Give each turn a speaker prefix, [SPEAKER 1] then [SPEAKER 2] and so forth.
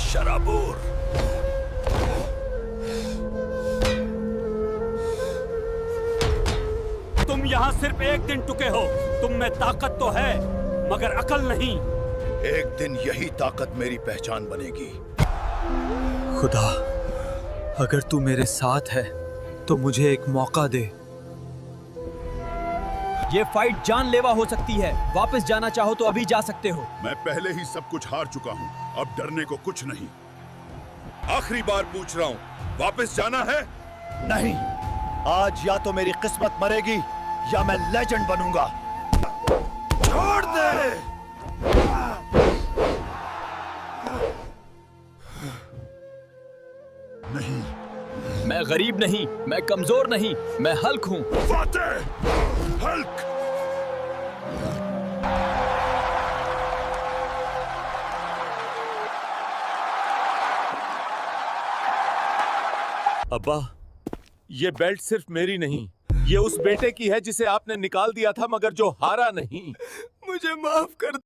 [SPEAKER 1] शराबूर। तुम यहाँ सिर्फ एक दिन टुके हो। तुम में ताकत तो है मगर अकल नहीं।
[SPEAKER 2] एक दिन यही ताकत मेरी पहचान बनेगी।
[SPEAKER 3] खुदा, अगर तू मेरे साथ है तो मुझे एक मौका दे।
[SPEAKER 4] ये फाइट जानलेवा हो सकती है। वापस जाना चाहो तो अभी जा सकते हो।
[SPEAKER 5] मैं पहले ही सब कुछ हार चुका हूँ, अब डरने को कुछ नहीं। आखिरी बार पूछ रहा हूँ, वापस जाना है?
[SPEAKER 2] नहीं, आज या तो मेरी किस्मत मरेगी या मैं लेजेंड बनूंगा। छोड़ दे।
[SPEAKER 5] नहीं।
[SPEAKER 4] मैं गरीब नहीं, मैं कमजोर नहीं, मैं हल्क हूँ।
[SPEAKER 5] फातेह, हल्क।
[SPEAKER 1] अब्बा, ये बेल्ट सिर्फ मेरी नहीं, ये उस बेटे की है जिसे आपने निकाल दिया था मगर जो हारा नहीं।
[SPEAKER 3] मुझे माफ कर